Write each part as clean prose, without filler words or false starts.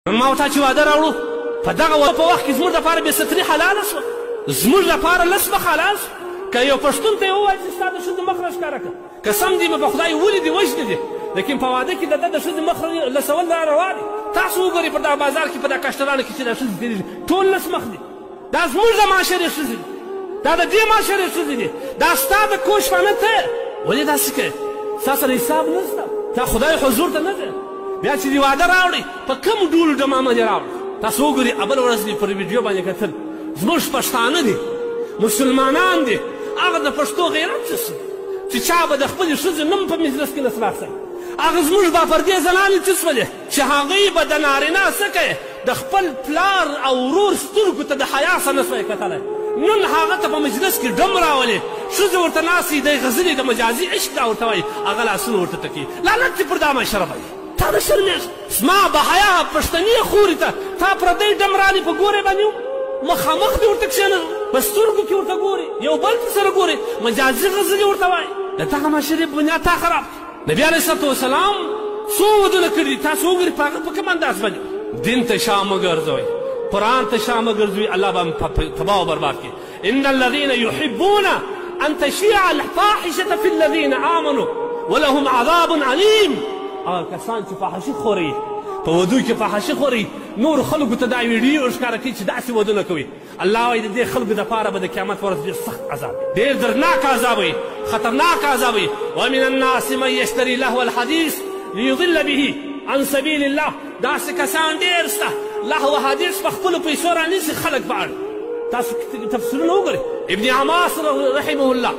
ما ورته چې واده راوړو په دغه په وخت کې زموږ دپاره بې ستري حلاله شوه، زموږ لپاره لس مخ حلال شو. که یو پښتون ته یې ووایي چې ستا د ښځې مخ راښکاره کړه، قسم دې به په خدای ولیدې وژنې دې، لیکن په واده کې د ده د ښځې مخ لسول را روا دي. تاسو وګورئ په دغه بازار کې په دغه کشترانو کې چې دا ښځې تېرېږي ټول لس مخ دي. دا زموږ د معاشرې ښځې دي، دا د دې معاشرې ښځې دي، دا ستا د کوش فانه ته یې. ولې داسې کوې؟ ستا سره حساب نشته، تا خدای حضور ته نه ځې. بیا چې دې واده راوړئ په کوم ډول ډمامه دې راوړئ. تاسو وګورئ بله ورځ دې پر ویډیو باندې کتل زموږ پښتانه دي، مسلمانان دي، هغه د پښتو غیرت څه شي چې چا به د خپلې ښځې نوم په مجلس کې نه خلاصوي. هغه زموږ باپردې زنانې څه شولې چې هغوی به د نارینه څه کوي د خپل پلار او ورور سترګو ته د حیا څه نه شوی کتلی. نن هغه ته په مجلس کې ډم راولې، ښځې ورته ناستې دی غزلې د مجازي عشق دا ورته وایي، هغه لاسونه ورته ټکي. لعنت دې پر دا معاشره باندې، تا نه شرمېږي؟ زما به حیا پښتنې خورې ته تا پردی ډم رالې په ګورې باندې مخامخ دې ورته کښېنه، په سترګو کې ورته ګورې، یو بل ته سره ګورې، مجازي غزلې ورته وایي. د دغه معاشرې بنیاد تا خراب کړي. نبي علیه صلات وسلام څو ودونه کړي، تاسو وګورئ په هغه په کوم انداز باندې. دین ته شا مه ګرځوئ، قرآن ته شا مه ګرځوئ، الله به تباه و برباد کړي. ان الذین یحبون ان تشیع الفاحشة فی الذین آمنوا ولهم عذاب علیم. هغه کسان چې فاحشي خوري، په ودو کې فاحشي خوري، نور خلکو ته دا ویډیو ښکاره کوي چې داسې ودونه کوي. الله وایي د دې خلکو دپاره به د قیامت ورځ ډېر سخت عذاب، ډېر دردناک عذاب وي، خطرناک عذاب وي. ومن الناس من یشتري لهو الحدیث لیضل به عن سبیل الله. داسې کسان ډېر شته لهو حدیث په خپلو پیسو رانیسي خلک په اړه. تاسو تفسیرونه وګورئ. ابن عباس رحمه الله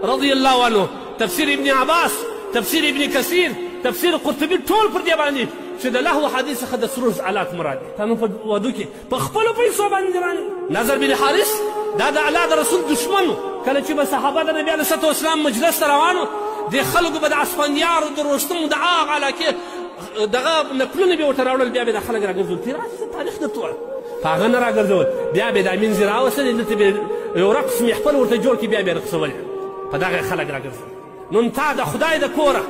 رضی الله عنه، تفسیر ابن عباس، تفسیر ابن کثیر، تفسیر قرطبي، ټول پر دې باندې چې د لهو حدیث څخه د سروز آلات مراد دي. تا نو په وادو کې په خپلو پیسو باندې راني. نظر بن حارث دا د الله د رسول دشمن و. کله چې به صحابه د نبي علیه صلات وسلام مجلس ته روان و، دې خلکو به د اسفندیارو د رستم د هغه علاقې دغه نقلونه به ورته راوړل، بیا به د خلک راګرځول. تېر تاریخ درته وایم، په هغه نه راګرځول. بیا به یې دا مینځې راوستلې، دلته به یو رقص محفل ورته جوړ کړي، بیا به یې رقصولې، په دغه یې خلک راګرځول. نن تا د خدای د کوره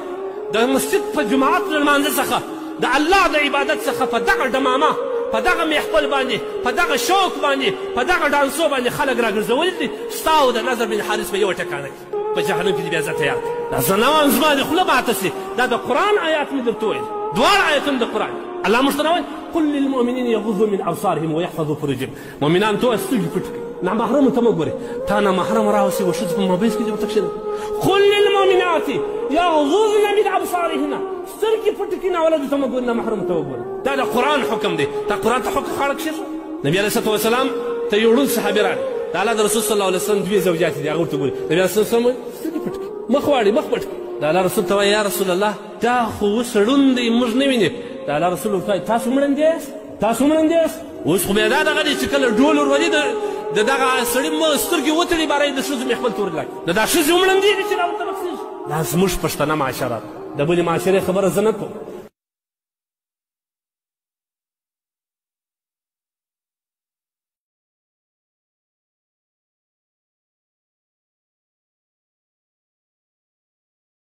د مسجد په جماعت د لمانځه څخه د الله د عبادت څخه په دغه ډمامه، په دغه محفل باندې، په دغه شوق باندې، په دغه ډانسو باندې خلک راګرځولي دي. ستا او د نظر بن حارث به یوه ټکانه کړي په جهنم کې دې بیا زه تیار کړم. دا زه نه وایم زما دې خوله ماته سي، دا د قرآن آیات مې درته ویل، دواړه آیتونه د قرآن. الله موږ ته راوایي قل للمؤمنین یغضوا من ابصارهم ویحفظوا فروجهم. مؤمنان ته وایه سترګې پټ کړي، نامحرمو ته مه ګورې. تا نامحرم راوسي و ښځې په مابیس کې دې ورته کښېنه. قل للمؤمنات یغضضن من ابصارهن، سترګې پټې کړي، ناولدو ته مه ګورې، نامحرمو ته وګوره. دا د قرآن حکم دی. تا قرآن ته حکم خاړه کښېږه. نبي علیه صلات وسلام ته یو ړوند صحابي راغی، د الله د رسول صلی الله علیه وسلم دوې زوجات دي، هغه ورته ګوري. نبي علیه صلات وسلم وایي سترګې پټ کړي، مخ واړې، مخ پټ کړي. د الله رسول ته وایي یا رسول الله دا خو اوس ړوند دی، موږ نه ویني. د الله رسول ورته وایي تاسو مړند یاست، تاسو مړند یاست. اوس خو بیا دا دغه دی چې کله ډول ورولي د دغه سړي سترګې وتړي، باره یې د ښځو محفل ته ورلاږي. دا ښځې ومړندېږي چې را ورته بخښېږي. دا زموږ پښتنه معاشره ده، د بلې معاشرې خبره زه نه کوم.